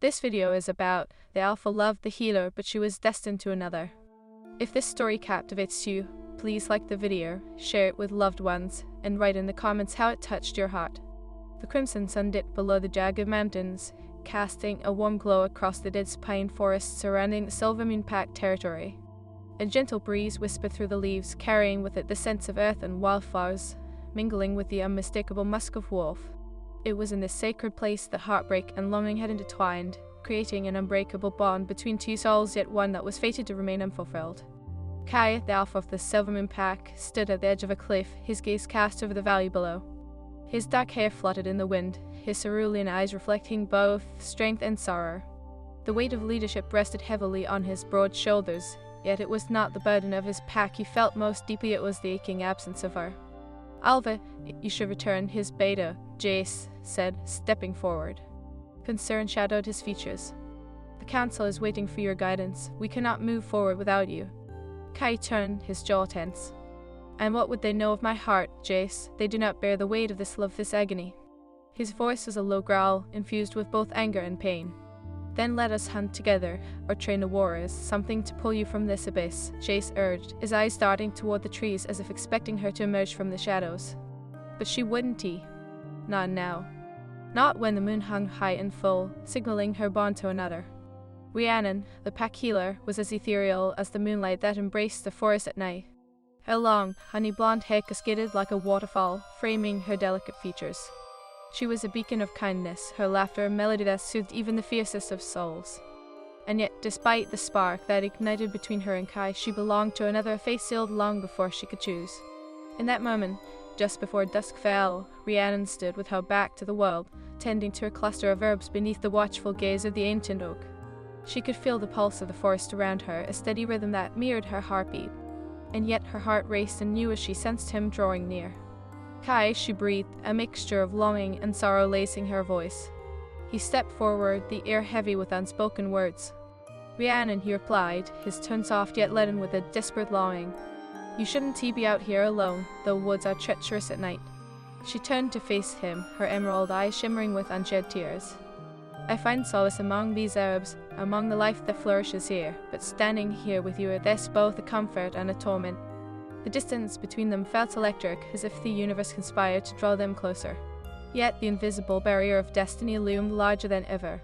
This video is about the alpha loved the healer, but she was destined to another. If this story captivates you, please like the video, share it with loved ones, and write in the comments how it touched your heart. The crimson sun dipped below the jagged mountains, casting a warm glow across the dense pine forest surrounding the silver moon-packed territory. A gentle breeze whispered through the leaves, carrying with it the scents of earth and wildflowers, mingling with the unmistakable musk of wolf. It was in this sacred place that heartbreak and longing had intertwined, creating an unbreakable bond between two souls, yet one that was fated to remain unfulfilled. Kai, the alpha of the Silver Moon Pack, stood at the edge of a cliff, his gaze cast over the valley below. His dark hair fluttered in the wind, his cerulean eyes reflecting both strength and sorrow. The weight of leadership rested heavily on his broad shoulders, yet it was not the burden of his pack he felt most deeply, it was the aching absence of her. "Alva, you should return his beta," Jace said, stepping forward. Concern shadowed his features. "The council is waiting for your guidance. We cannot move forward without you." Kai turned, his jaw tense. "And what would they know of my heart, Jace? They do not bear the weight of this love, this agony." His voice was a low growl, infused with both anger and pain. "Then let us hunt together, or train the warriors, something to pull you from this abyss," Jace urged, his eyes darting toward the trees as if expecting her to emerge from the shadows. But she wouldn't. Not now. Not when the moon hung high and full, signaling her bond to another. Rhiannon, the pack healer, was as ethereal as the moonlight that embraced the forest at night. Her long, honey-blonde hair cascaded like a waterfall, framing her delicate features. She was a beacon of kindness, her laughter a melody that soothed even the fiercest of souls. And yet, despite the spark that ignited between her and Kai, she belonged to another, a fate sealed long before she could choose. In that moment, just before dusk fell, Rhiannon stood with her back to the world, tending to a cluster of herbs beneath the watchful gaze of the ancient oak. She could feel the pulse of the forest around her, a steady rhythm that mirrored her heartbeat. And yet her heart raced anew as she sensed him drawing near. "Kai," she breathed, a mixture of longing and sorrow lacing her voice. He stepped forward, the air heavy with unspoken words. "Rhiannon," he replied, his tone soft yet leaden with a desperate longing. "You shouldn't be out here alone, the woods are treacherous at night." She turned to face him, her emerald eyes shimmering with unshed tears. "I find solace among these herbs, among the life that flourishes here, but standing here with you, there's both a comfort and a torment." The distance between them felt electric, as if the universe conspired to draw them closer. Yet the invisible barrier of destiny loomed larger than ever.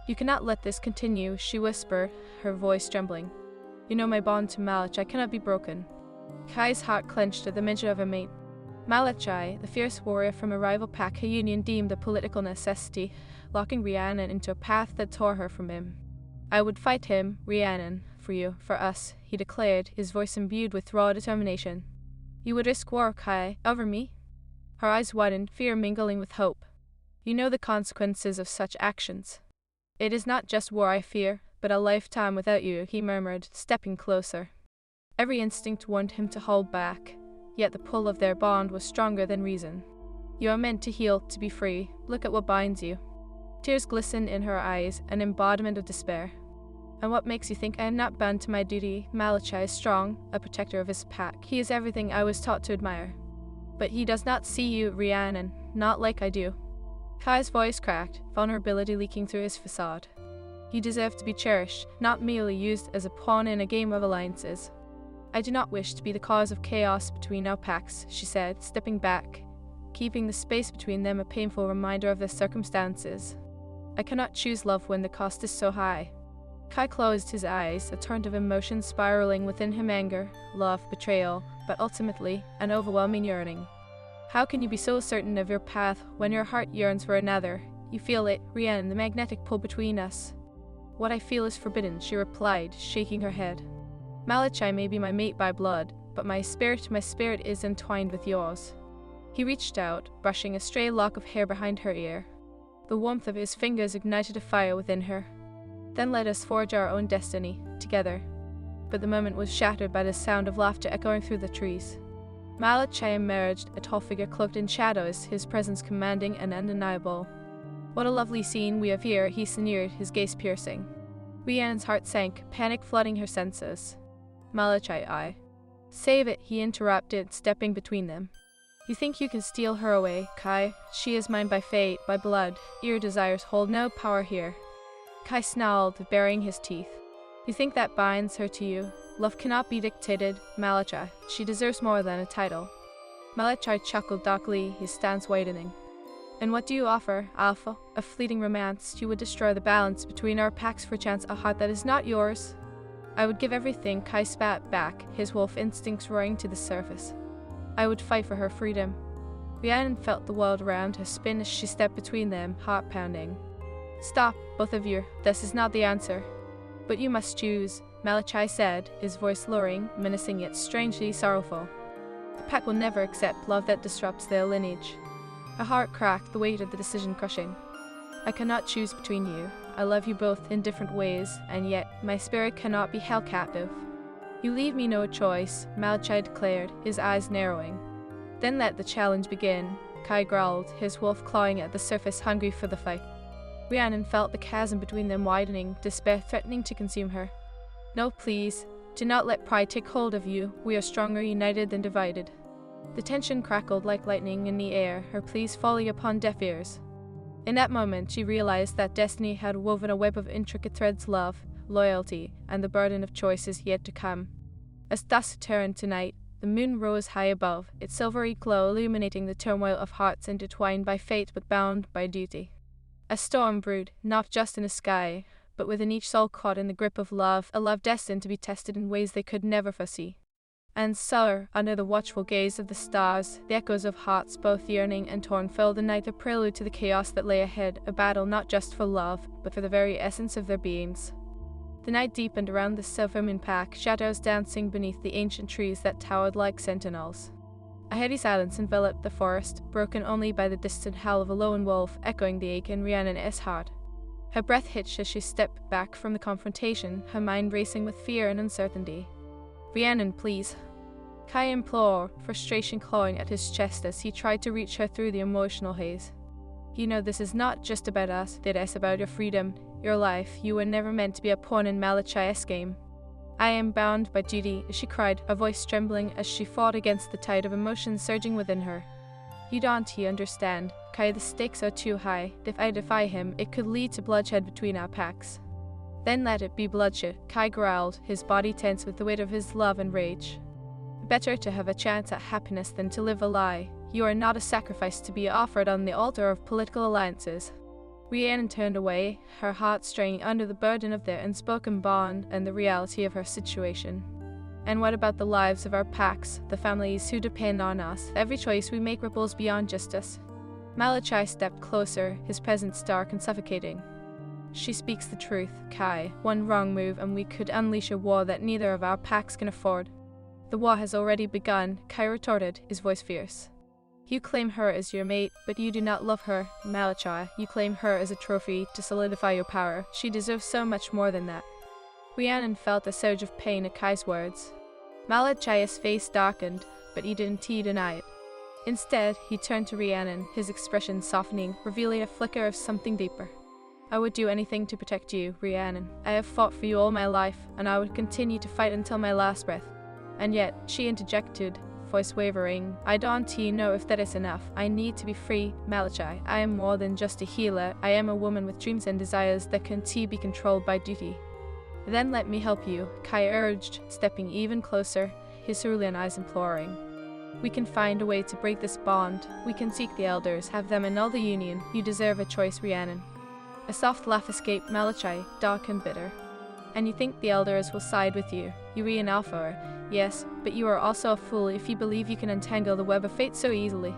"You cannot let this continue," she whispered, her voice trembling. "You know my bond to Malachai cannot be broken." Kai's heart clenched at the mention of her mate. Malachai, the fierce warrior from a rival pack her union deemed a political necessity, locking Rhiannon into a path that tore her from him. "I would fight him, Rhiannon, for you, for us," he declared, his voice imbued with raw determination. "You would risk war, Kai, over me?" Her eyes widened, fear mingling with hope. "You know the consequences of such actions." "It is not just war I fear, but a lifetime without you," he murmured, stepping closer. Every instinct warned him to hold back, yet the pull of their bond was stronger than reason. "You are meant to heal, to be free. Look at what binds you." Tears glistened in her eyes, an embodiment of despair. "And what makes you think I am not bound to my duty? Malachai is strong, a protector of his pack. He is everything I was taught to admire. But he does not see you, Rhiannon, not like I do." Kai's voice cracked, vulnerability leaking through his facade. "You deserve to be cherished, not merely used as a pawn in a game of alliances." "I do not wish to be the cause of chaos between our packs," she said, stepping back, keeping the space between them a painful reminder of their circumstances. "I cannot choose love when the cost is so high." Kai closed his eyes, a torrent of emotion spiraling within him: anger, love, betrayal, but ultimately an overwhelming yearning. "How can you be so certain of your path when your heart yearns for another? You feel it, Rhiannon, the magnetic pull between us." "What I feel is forbidden," she replied, shaking her head. "Malachai may be my mate by blood, but my spirit is entwined with yours." He reached out, brushing a stray lock of hair behind her ear. The warmth of his fingers ignited a fire within her. "Then let us forge our own destiny, together." But the moment was shattered by the sound of laughter echoing through the trees. Malachai emerged, a tall figure cloaked in shadows, his presence commanding and undeniable. "What a lovely scene we have here," he sneered, his gaze piercing. Rhiannon's heart sank, panic flooding her senses. "Malachai, I." "Save it," he interrupted, stepping between them. "You think you can steal her away, Kai? She is mine by fate, by blood. Your desires hold no power here." Kai snarled, baring his teeth. You think that binds her to you? Love cannot be dictated, Malachi. She deserves more than a title. Malachi chuckled darkly, his stance widening. And what do you offer, Alpha? A fleeting romance? You would destroy the balance between our packs for chance a heart that is not yours? I would give everything, Kai spat back, his wolf instincts roaring to the surface. I would fight for her freedom. Rhiannon felt the world around her spin as she stepped between them, heart pounding. Stop, both of you. This is not the answer. But you must choose, Malachi said, his voice lowering, menacing yet strangely sorrowful. The pack will never accept love that disrupts their lineage. Her heart cracked, the weight of the decision crushing. I cannot choose between you. I love you both in different ways, and yet my spirit cannot be held captive. You leave me no choice, Malachi declared, his eyes narrowing. Then let the challenge begin, Kai growled, his wolf clawing at the surface, hungry for the fight. Rhiannon felt the chasm between them widening, despair threatening to consume her. No, please. Do not let pride take hold of you. We are stronger united than divided. The tension crackled like lightning in the air, her pleas falling upon deaf ears. In that moment, she realized that destiny had woven a web of intricate threads: love, loyalty, and the burden of choices yet to come. As dusk turned to night, the moon rose high above, its silvery glow illuminating the turmoil of hearts intertwined by fate but bound by duty. A storm brewed, not just in the sky, but within each soul caught in the grip of love, a love destined to be tested in ways they could never foresee. And so, under the watchful gaze of the stars, the echoes of hearts both yearning and torn filled the night, a prelude to the chaos that lay ahead, a battle not just for love, but for the very essence of their beings. The night deepened around the silver moon pack, shadows dancing beneath the ancient trees that towered like sentinels. A heady silence enveloped the forest, broken only by the distant howl of a lone wolf, echoing the ache in Rhiannon's heart. Her breath hitched as she stepped back from the confrontation, her mind racing with fear and uncertainty. Rhiannon, please. Kai implored, frustration clawing at his chest as he tried to reach her through the emotional haze. You know this is not just about us, it is about your freedom, your life. You were never meant to be a pawn in Malachi's game. I am bound by duty, she cried, her voice trembling as she fought against the tide of emotion surging within her. You don't understand, Kai, the stakes are too high. If I defy him, it could lead to bloodshed between our packs. Then let it be bloodshed, Kai growled, his body tense with the weight of his love and rage. Better to have a chance at happiness than to live a lie. You are not a sacrifice to be offered on the altar of political alliances. Rhiannon turned away, her heart straining under the burden of their unspoken bond and the reality of her situation. And what about the lives of our packs, the families who depend on us? Every choice we make ripples beyond just us. Malachi stepped closer, his presence dark and suffocating. She speaks the truth, Kai. One wrong move and we could unleash a war that neither of our packs can afford. The war has already begun, Kai retorted, his voice fierce. You claim her as your mate, but you do not love her, Malachi. You claim her as a trophy to solidify your power. She deserves so much more than that. Rhiannon felt a surge of pain at Kai's words. Malachi's face darkened, but he didn't deny it. Instead, he turned to Rhiannon, his expression softening, revealing a flicker of something deeper. I would do anything to protect you, Rhiannon. I have fought for you all my life, and I would continue to fight until my last breath. And yet, she interjected, voice wavering, I don't know if that is enough. I need to be free, Malachi. I am more than just a healer. I am a woman with dreams and desires that can't be controlled by duty. Then let me help you, Kai urged, stepping even closer, his cerulean eyes imploring. We can find a way to break this bond. We can seek the elders, have them annul the union. You deserve a choice, Rhiannon. A soft laugh escaped Malachi, dark and bitter. And you think the elders will side with you? You re-alpha her. Yes, but you are also a fool if you believe you can untangle the web of fate so easily.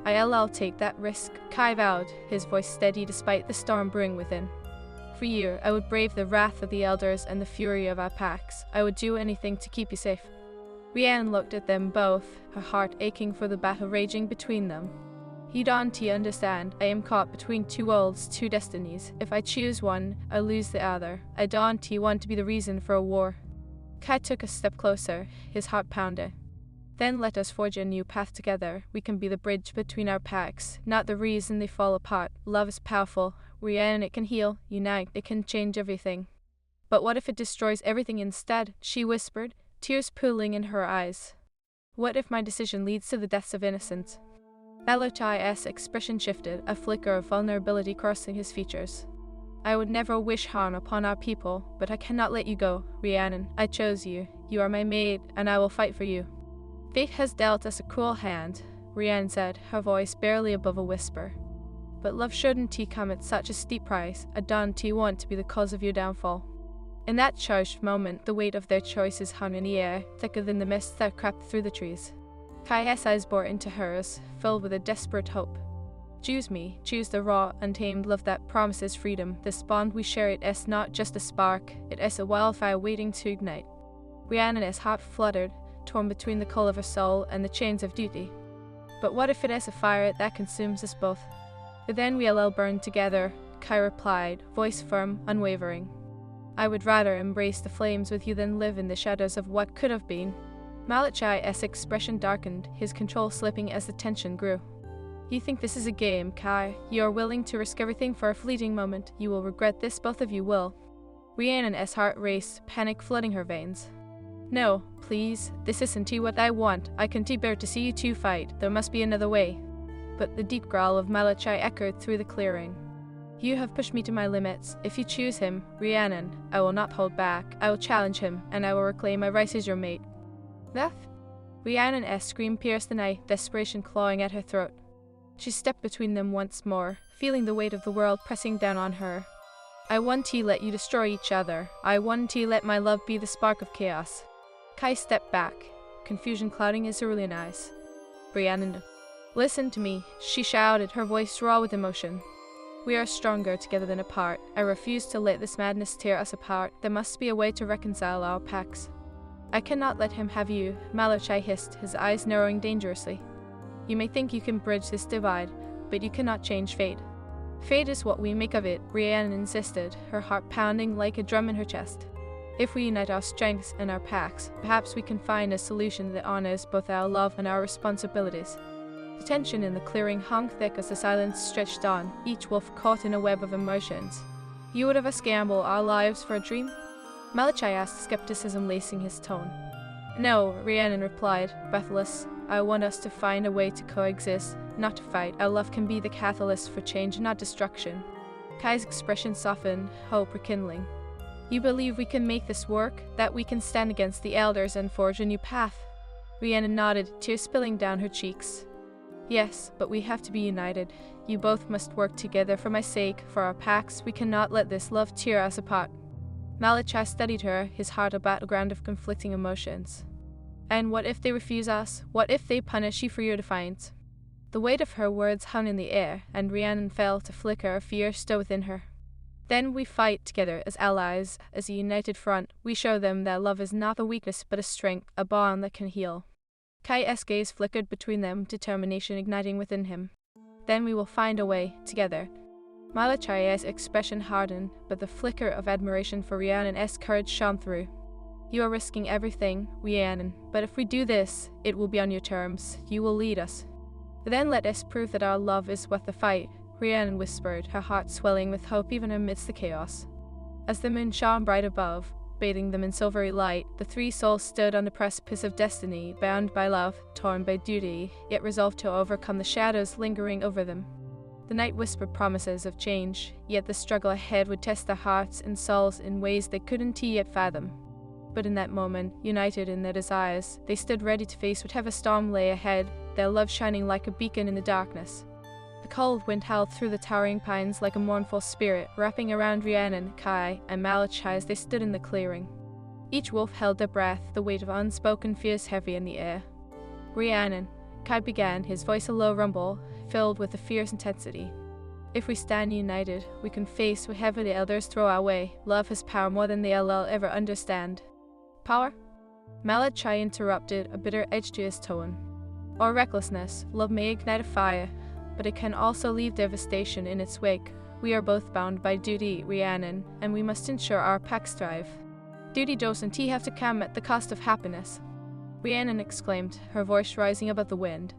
I'll take that risk, Kai vowed, his voice steady despite the storm brewing within. For you, I would brave the wrath of the elders and the fury of our packs. I would do anything to keep you safe. Rhiannon looked at them both, her heart aching for the battle raging between them. You don't understand. I am caught between two worlds, two destinies. If I choose one, I lose the other. I don't want to be the reason for a war. Kai took a step closer, his heart pounding. Then let us forge a new path together. We can be the bridge between our packs, not the reason they fall apart. Love is powerful. Rhiannon, it can heal, unite, it can change everything. But what if it destroys everything instead? She whispered, tears pooling in her eyes. What if my decision leads to the deaths of innocents? Malachi's expression shifted, a flicker of vulnerability crossing his features. I would never wish harm upon our people, but I cannot let you go, Rhiannon. I chose you. You are my maid, and I will fight for you. Fate has dealt us a cruel hand, Rhiannon said, her voice barely above a whisper. But love shouldn't come at such a steep price. I don't want to be the cause of your downfall. In that charged moment, the weight of their choices hung in the air, thicker than the mist that crept through the trees. Kai's eyes bore into hers, filled with a desperate hope. Choose me, choose the raw, untamed love that promises freedom. This bond we share, it is not just a spark, it is a wildfire waiting to ignite. Rhiannon's heart fluttered, torn between the coal of her soul and the chains of duty. But what if it is a fire that consumes us both? Then we'll all burn together, Kai replied, voice firm, unwavering. I would rather embrace the flames with you than live in the shadows of what could have been. Malachai's expression darkened, his control slipping as the tension grew. You think this is a game, Kai. You are willing to risk everything for a fleeting moment. You will regret this, both of you will. Rhiannon's heart raced, panic flooding her veins. No, please, this isn't what I want. I can't bear to see you two fight. There must be another way. But the deep growl of Malachai echoed through the clearing. You have pushed me to my limits. If you choose him, Rhiannon, I will not hold back. I will challenge him, and I will reclaim my rights as your mate. That? Rhiannon's scream pierced the night, desperation clawing at her throat. She stepped between them once more, feeling the weight of the world pressing down on her. I want to let you destroy each other. I want to let my love be the spark of chaos. Kai stepped back, confusion clouding his cerulean eyes. Rhiannon, listen to me, she shouted, her voice raw with emotion. We are stronger together than apart. I refuse to let this madness tear us apart. There must be a way to reconcile our pacts. I cannot let him have you, Malachai hissed, his eyes narrowing dangerously. You may think you can bridge this divide, but you cannot change fate. Fate is what we make of it, Rhiannon insisted, her heart pounding like a drum in her chest. If we unite our strengths and our pacts, perhaps we can find a solution that honors both our love and our responsibilities. The tension in the clearing hung thick as the silence stretched on, each wolf caught in a web of emotions. You would have us gamble our lives for a dream? Malachai asked, skepticism lacing his tone. No, Rhiannon replied, breathless. I want us to find a way to coexist, not to fight. Our love can be the catalyst for change, not destruction. Kai's expression softened, hope rekindling. You believe we can make this work? That we can stand against the elders and forge a new path? Rhiannon nodded, tears spilling down her cheeks. Yes, but we have to be united. You both must work together for my sake, for our pacts. We cannot let this love tear us apart. Malachai studied her, his heart a battleground of conflicting emotions. And what if they refuse us? What if they punish you for your defiance? The weight of her words hung in the air, and Rhiannon felt a flicker of fear still within her. Then we fight together as allies, as a united front. We show them that love is not a weakness but a strength, a bond that can heal. Kai's gaze flickered between them, determination igniting within him. Then we will find a way, together. Malachai's expression hardened, but the flicker of admiration for Rhiannon's courage shone through. You are risking everything, Rhiannon, but if we do this, it will be on your terms. You will lead us. Then let us prove that our love is worth the fight, Rhiannon whispered, her heart swelling with hope even amidst the chaos. As the moon shone bright above, bathing them in silvery light, the three souls stood on the precipice of destiny, bound by love, torn by duty, yet resolved to overcome the shadows lingering over them. The night whispered promises of change, yet the struggle ahead would test their hearts and souls in ways they couldn't yet fathom. But in that moment, united in their desires, they stood ready to face whatever storm lay ahead, their love shining like a beacon in the darkness. The cold wind howled through the towering pines like a mournful spirit, wrapping around Rhiannon, Kai, and Malachai as they stood in the clearing. Each wolf held their breath, the weight of unspoken fears heavy in the air. Rhiannon, Kai began, his voice a low rumble, filled with a fierce intensity. If we stand united, we can face whatever the elders throw our way. Love has power more than they'll ever understand. Power? Malachai interrupted, a bitter edge to his tone. Or recklessness. Love may ignite a fire, but it can also leave devastation in its wake. We are both bound by duty, Rhiannon, and we must ensure our pacts thrive. Duty doesn't have to come at the cost of happiness, Rhiannon exclaimed, her voice rising above the wind.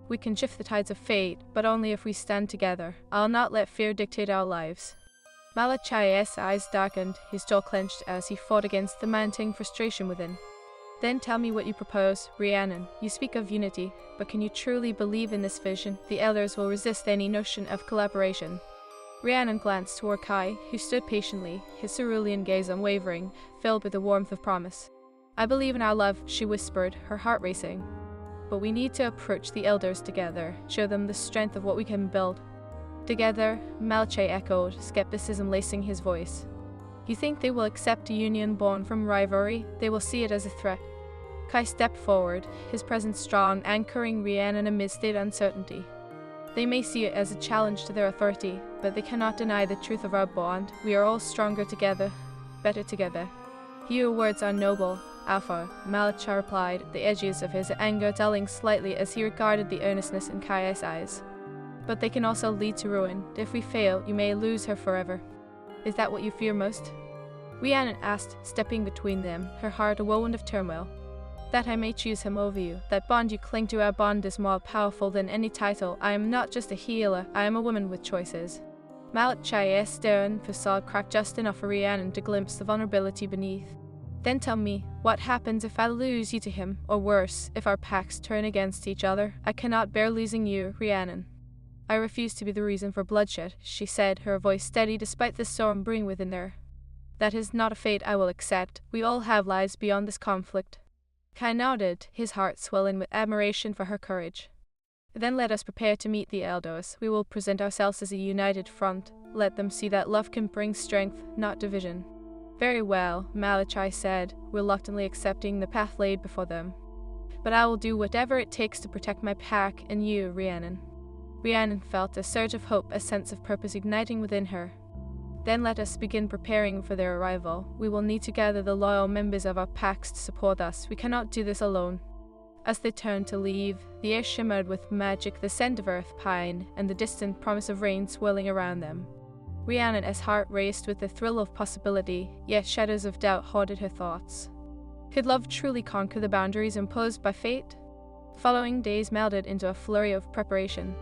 We can shift the tides of fate, but only if we stand together. I'll not let fear dictate our lives. Malachai's eyes darkened, his jaw clenched as he fought against the mounting frustration within. Then tell me what you propose, Rhiannon. You speak of unity, but can you truly believe in this vision? The elders will resist any notion of collaboration. Rhiannon glanced toward Kai, who stood patiently, his cerulean gaze unwavering, filled with the warmth of promise. I believe in our love, she whispered, her heart racing. But we need to approach the elders together, show them the strength of what we can build. Together, Malachi echoed, skepticism lacing his voice. You think they will accept a union born from rivalry? They will see it as a threat. Kai stepped forward, his presence strong, anchoring Rhiannon amidst the uncertainty. They may see it as a challenge to their authority, but they cannot deny the truth of our bond. We are all stronger together, better together. Your words are noble, Alpha, Malachi replied, the edges of his anger dulling slightly as he regarded the earnestness in Kai's eyes. But they can also lead to ruin. If we fail, you may lose her forever. Is that what you fear most? Rhiannon asked, stepping between them, her heart a whirlwind of turmoil. That I may choose him over you, that bond you cling to, our bond is more powerful than any title. I am not just a healer, I am a woman with choices. Malachi's stern facade cracked just enough for Rhiannon to glimpse the vulnerability beneath. Then tell me, what happens if I lose you to him, or worse, if our packs turn against each other? I cannot bear losing you, Rhiannon. I refuse to be the reason for bloodshed, she said, her voice steady despite the storm brewing within her. That is not a fate I will accept. We all have lives beyond this conflict. Kai nodded, his heart swelling with admiration for her courage. Then let us prepare to meet the elders. We will present ourselves as a united front. Let them see that love can bring strength, not division. Very well, Malachi said, reluctantly accepting the path laid before them. But I will do whatever it takes to protect my pack and you, Rhiannon. Rhiannon felt a surge of hope, a sense of purpose igniting within her. Then let us begin preparing for their arrival. We will need to gather the loyal members of our packs to support us. We cannot do this alone. As they turned to leave, the air shimmered with magic, the scent of earth pine, and the distant promise of rain swirling around them. Rhiannon's heart raced with the thrill of possibility, yet shadows of doubt haunted her thoughts. Could love truly conquer the boundaries imposed by fate? Following days melded into a flurry of preparation.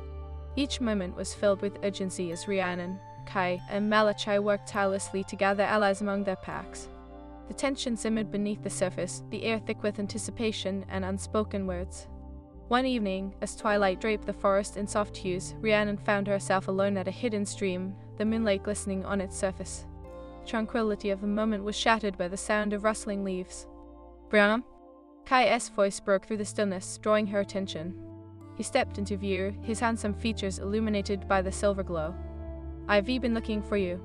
Each moment was filled with urgency as Rhiannon, Kai, and Malachi worked tirelessly to gather allies among their packs. The tension simmered beneath the surface, the air thick with anticipation and unspoken words. One evening, as twilight draped the forest in soft hues, Rhiannon found herself alone at a hidden stream, the moonlight glistening on its surface. The tranquility of the moment was shattered by the sound of rustling leaves. Rhiannon? Kai's voice broke through the stillness, drawing her attention. He stepped into view, his handsome features illuminated by the silver glow. I've been looking for you.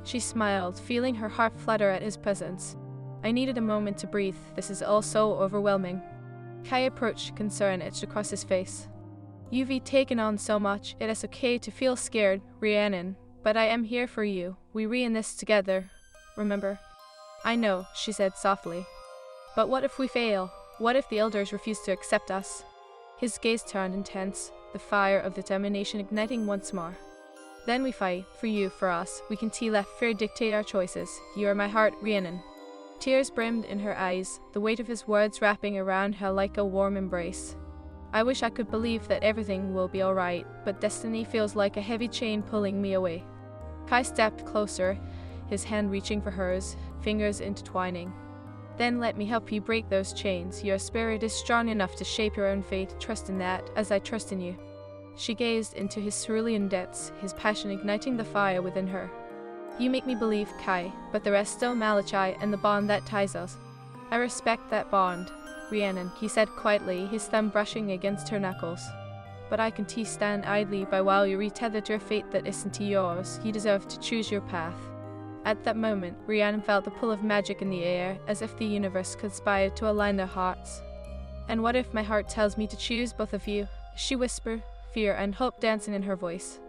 She smiled, feeling her heart flutter at his presence. I needed a moment to breathe. This is all so overwhelming. Kai approached, concern etched across his face. You've taken on so much. It is okay to feel scared, Rhiannon, but I am here for you. We in this together, remember? I know, she said softly. But what if we fail? What if the elders refuse to accept us? His gaze turned intense, the fire of determination igniting once more. Then we fight, for you, for us. We can let fear dictate our choices. You are my heart, Rhiannon. Tears brimmed in her eyes, the weight of his words wrapping around her like a warm embrace. I wish I could believe that everything will be alright, but destiny feels like a heavy chain pulling me away. Kai stepped closer, his hand reaching for hers, fingers intertwining. Then let me help you break those chains. Your spirit is strong enough to shape your own fate. Trust in that, as I trust in you. She gazed into his cerulean depths, his passion igniting the fire within her. You make me believe, Kai, but there is still Malachi and the bond that ties us. I respect that bond, Rhiannon, he said quietly, his thumb brushing against her knuckles. But I can stand idly by while you retether to a fate that isn't yours. You deserve to choose your path. At that moment, Rhiannon felt the pull of magic in the air, as if the universe conspired to align their hearts. And what if my heart tells me to choose both of you? She whispered, fear and hope dancing in her voice.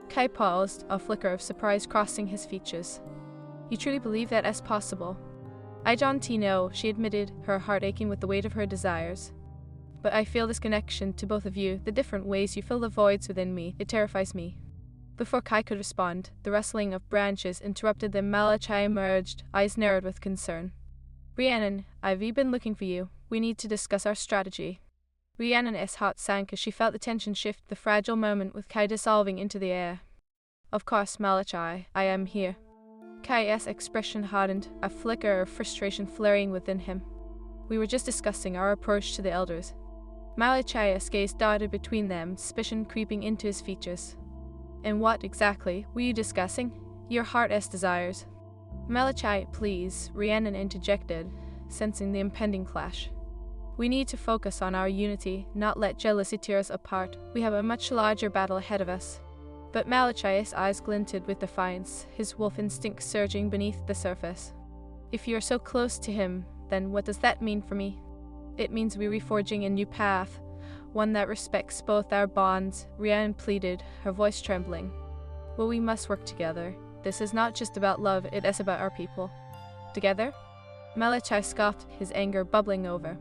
Kai paused, a flicker of surprise crossing his features. You truly believe that is possible? I don't know, she admitted, her heart aching with the weight of her desires. But I feel this connection to both of you, the different ways you fill the voids within me. It terrifies me. Before Kai could respond, the rustling of branches interrupted them. Malachi emerged, eyes narrowed with concern. Rhiannon, I've been looking for you. We need to discuss our strategy. Rhiannon's heart sank as she felt the tension shift, the fragile moment with Kai dissolving into the air. Of course, Malachi, I am here. Kai's expression hardened, a flicker of frustration flaring within him. We were just discussing our approach to the elders. Malachi's gaze darted between them, suspicion creeping into his features. And what, exactly, were you discussing? Your heart's desires. Malachi, please, Rhiannon interjected, sensing the impending clash. We need to focus on our unity, not let jealousy tear us apart. We have a much larger battle ahead of us. But Malachi's eyes glinted with defiance, his wolf instinct surging beneath the surface. If you are so close to him, then what does that mean for me? It means we're reforging a new path, one that respects both our bonds, Rhiannon pleaded, her voice trembling. Well, we must work together. This is not just about love, it is about our people. Together? Malachi scoffed, his anger bubbling over.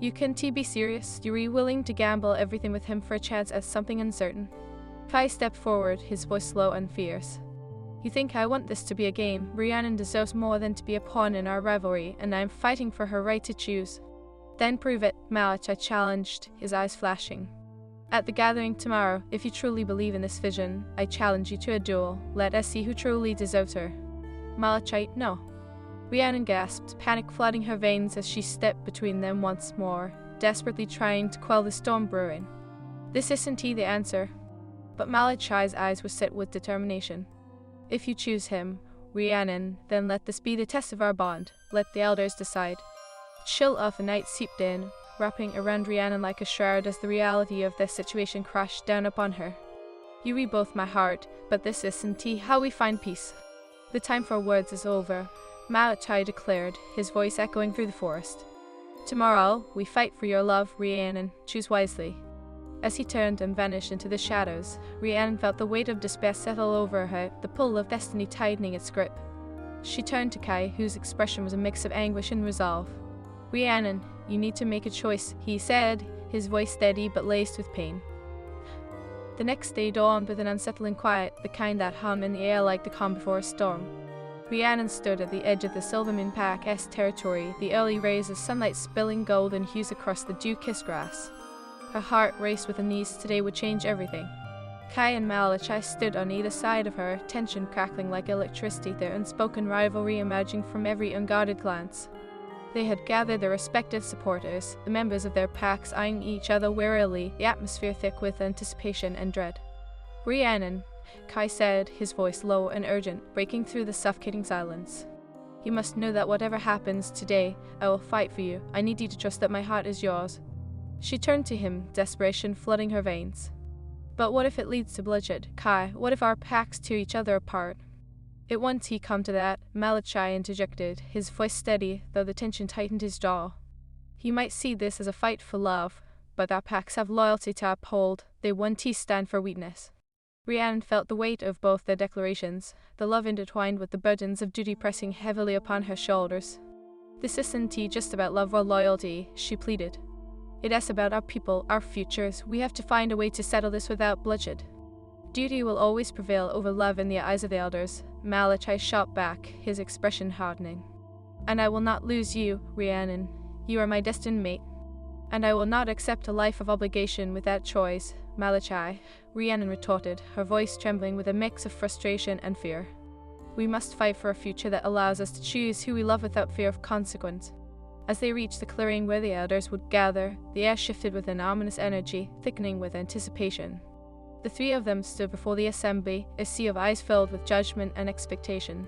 You can't be serious? You're willing to gamble everything with him for a chance at something uncertain? Kai stepped forward, his voice low and fierce. You think I want this to be a game? Rhiannon deserves more than to be a pawn in our rivalry, and I'm fighting for her right to choose. Then prove it, Malachi challenged, his eyes flashing. At the gathering tomorrow, if you truly believe in this vision, I challenge you to a duel. Let us see who truly deserves her. Malachi, no. Rhiannon gasped, panic flooding her veins as she stepped between them once more, desperately trying to quell the storm brewing. This isn't the answer. But Malachi's eyes were set with determination. If you choose him, Rhiannon, then let this be the test of our bond. Let the elders decide. The chill of the night seeped in, wrapping around Rhiannon like a shroud as the reality of their situation crashed down upon her. You read both my heart, but this isn't how we find peace. The time for words is over, Malachi declared, his voice echoing through the forest. Tomorrow, we fight for your love, Rhiannon. Choose wisely. As he turned and vanished into the shadows, Rhiannon felt the weight of despair settle over her, the pull of destiny tightening its grip. She turned to Kai, whose expression was a mix of anguish and resolve. Rhiannon, you need to make a choice, he said, his voice steady but laced with pain. The next day dawned with an unsettling quiet, the kind that hum in the air like the calm before a storm. Rhiannon stood at the edge of the Silverman Pack's territory, the early rays of sunlight spilling golden hues across the dew-kissed grass. Her heart raced with unease. Today would change everything. Kai and Malachi stood on either side of her, tension crackling like electricity, their unspoken rivalry emerging from every unguarded glance. They had gathered their respective supporters, the members of their packs eyeing each other warily, the atmosphere thick with anticipation and dread. Rhiannon, Kai said, his voice low and urgent, breaking through the suffocating silence. You must know that whatever happens today, I will fight for you. I need you to trust that my heart is yours. She turned to him, desperation flooding her veins. But what if it leads to bloodshed, Kai? What if our packs tear each other apart? It won't come to that, Malachi interjected, his voice steady, though the tension tightened his jaw. You might see this as a fight for love, but our packs have loyalty to uphold. They won't stand for weakness. Rhiannon felt the weight of both their declarations, the love intertwined with the burdens of duty pressing heavily upon her shoulders. This isn't just about love or loyalty, she pleaded. It is about our people, our futures. We have to find a way to settle this without bloodshed. Duty will always prevail over love in the eyes of the elders, Malachi shot back, his expression hardening. And I will not lose you, Rhiannon. You are my destined mate. And I will not accept a life of obligation without choice, Malachi, Rhiannon retorted, her voice trembling with a mix of frustration and fear. We must fight for a future that allows us to choose who we love without fear of consequence. As they reached the clearing where the elders would gather, the air shifted with an ominous energy, thickening with anticipation. The three of them stood before the assembly, a sea of eyes filled with judgment and expectation.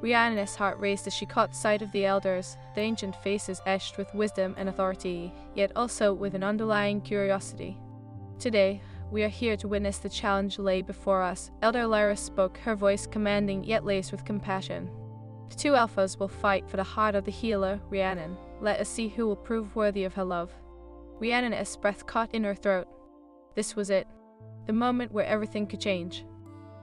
Rhiannon's heart raced as she caught sight of the elders, their ancient faces etched with wisdom and authority, yet also with an underlying curiosity. Today, we are here to witness the challenge laid before us, Elder Lyra spoke, her voice commanding yet laced with compassion. The two alphas will fight for the heart of the healer, Rhiannon. Let us see who will prove worthy of her love. Rhiannon's breath caught in her throat. This was it. The moment where everything could change.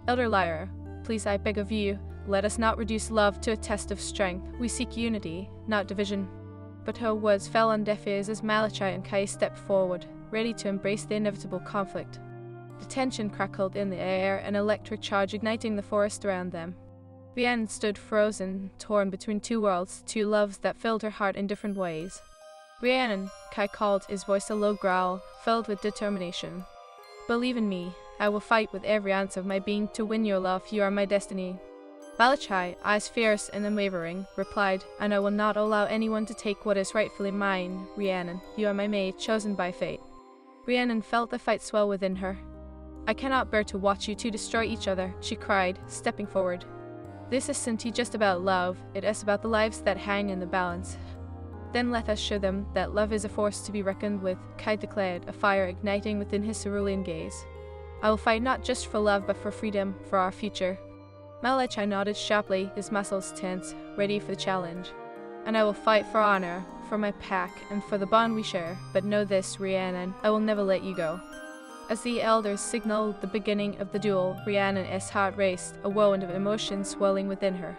Elder Lyra, please I beg of you, let us not reduce love to a test of strength. We seek unity, not division. But her words fell on deaf ears as Malachi and Kai stepped forward, ready to embrace the inevitable conflict. The tension crackled in the air, an electric charge igniting the forest around them. Rhiannon stood frozen, torn between two worlds, two loves that filled her heart in different ways. Rhiannon, Kai called, his voice a low growl, filled with determination. Believe in me. I will fight with every ounce of my being to win your love. You are my destiny. Malachi, eyes fierce and unwavering, replied, and I will not allow anyone to take what is rightfully mine. Rhiannon, you are my mate, chosen by fate. Rhiannon felt the fight swell within her. I cannot bear to watch you two destroy each other, she cried, stepping forward. This isn't just about love, it is about the lives that hang in the balance. Then let us show them that love is a force to be reckoned with, Kai declared, a fire igniting within his cerulean gaze. I will fight not just for love but for freedom, for our future. Malachi nodded sharply, his muscles tense, ready for the challenge. And I will fight for honor, for my pack, and for the bond we share, but know this, Rhiannon, I will never let you go. As the elders signaled the beginning of the duel, Rhiannon's heart raced, a whirlwind of emotion swelling within her.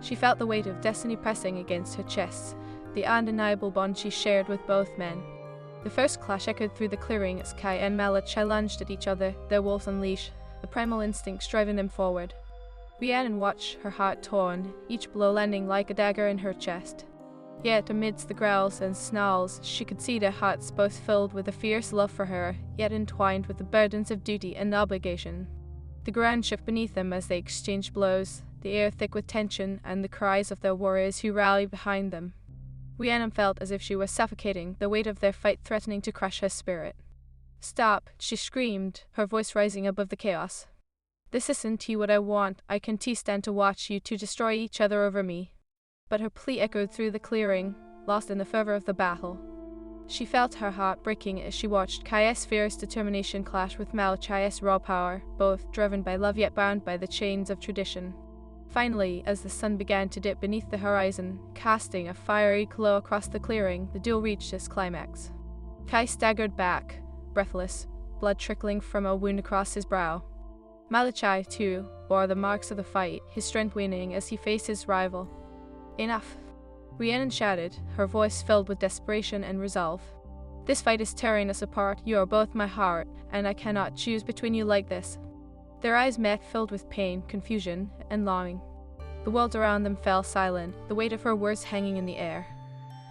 She felt the weight of destiny pressing against her chest, the undeniable bond she shared with both men. The first clash echoed through the clearing as Kai and Malachi lunged at each other, their wolves unleashed, the primal instincts driving them forward. Rhiannon watched, her heart torn, each blow landing like a dagger in her chest. Yet amidst the growls and snarls, she could see their hearts both filled with a fierce love for her, yet entwined with the burdens of duty and obligation. The ground shook beneath them as they exchanged blows, the air thick with tension and the cries of their warriors who rallied behind them. Rhiannon felt as if she was suffocating, the weight of their fight threatening to crush her spirit. Stop, she screamed, her voice rising above the chaos. This isn't what I want, I can't stand to watch you two destroy each other over me. But her plea echoed through the clearing, lost in the fervor of the battle. She felt her heart breaking as she watched Kai's fierce determination clash with Malachi's raw power, both driven by love yet bound by the chains of tradition. Finally, as the sun began to dip beneath the horizon, casting a fiery glow across the clearing, the duel reached its climax. Kai staggered back, breathless, blood trickling from a wound across his brow. Malachi, too, bore the marks of the fight, his strength waning as he faced his rival. Enough, Rhiannon shouted, her voice filled with desperation and resolve. This fight is tearing us apart, you are both my heart, and I cannot choose between you like this. Their eyes met, filled with pain, confusion, and longing. The world around them fell silent, the weight of her words hanging in the air.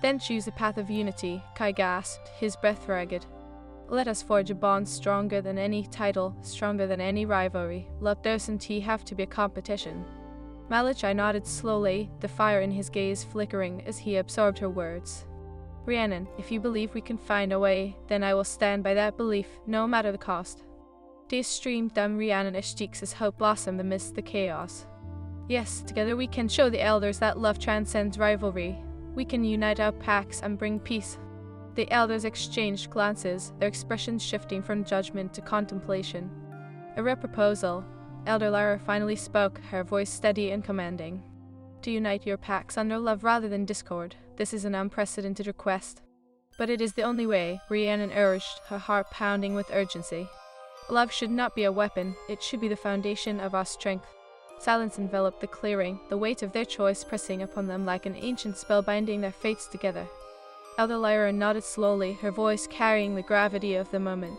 Then choose a path of unity, Kai gasped, his breath ragged. Let us forge a bond stronger than any title, stronger than any rivalry. Love doesn't have to be a competition. Malachi nodded slowly, the fire in his gaze flickering as he absorbed her words. Rhiannon, if you believe we can find a way, then I will stand by that belief, no matter the cost. Tears streamed down Rhiannon's cheeks as hope blossomed amidst the chaos. Yes, together we can show the elders that love transcends rivalry. We can unite our packs and bring peace. The elders exchanged glances, their expressions shifting from judgment to contemplation. A rare proposal. Elder Lyra finally spoke, her voice steady and commanding. To unite your packs under love rather than discord. This is an unprecedented request. But it is the only way, Rhiannon urged, her heart pounding with urgency. Love should not be a weapon, it should be the foundation of our strength. Silence enveloped the clearing, the weight of their choice pressing upon them like an ancient spell binding their fates together. Elder Lyra nodded slowly, her voice carrying the gravity of the moment.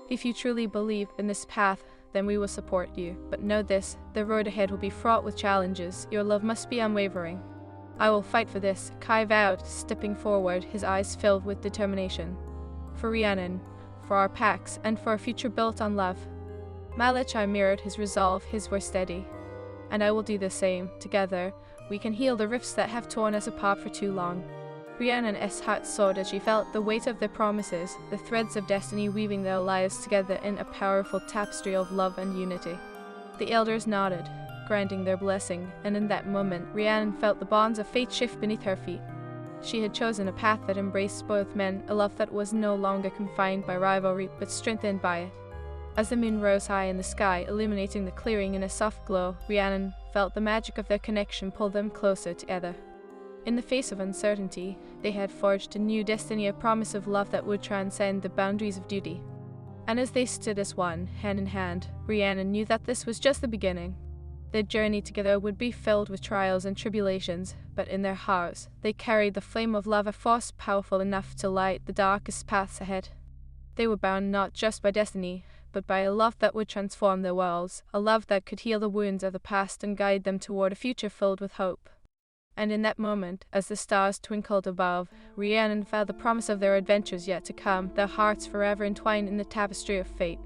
If you truly believe in this path, then we will support you. But know this, the road ahead will be fraught with challenges. Your love must be unwavering. I will fight for this, Kai vowed, stepping forward, his eyes filled with determination. For Rhiannon, for our packs, and for a future built on love. Malachi mirrored his resolve, his were steady. And I will do the same. Together, we can heal the rifts that have torn us apart for too long. Rhiannon's heart soared as she felt the weight of their promises, the threads of destiny weaving their lives together in a powerful tapestry of love and unity. The elders nodded, granting their blessing, and in that moment, Rhiannon felt the bonds of fate shift beneath her feet. She had chosen a path that embraced both men, a love that was no longer confined by rivalry, but strengthened by it. As the moon rose high in the sky, illuminating the clearing in a soft glow, Rhiannon felt the magic of their connection pull them closer together. In the face of uncertainty, they had forged a new destiny, a promise of love that would transcend the boundaries of duty. And as they stood as one, hand in hand, Rhiannon knew that this was just the beginning. Their journey together would be filled with trials and tribulations, but in their hearts, they carried the flame of love, a force powerful enough to light the darkest paths ahead. They were bound not just by destiny, but by a love that would transform their worlds, a love that could heal the wounds of the past and guide them toward a future filled with hope. And in that moment, as the stars twinkled above, Rhiannon felt the promise of their adventures yet to come, their hearts forever entwined in the tapestry of fate.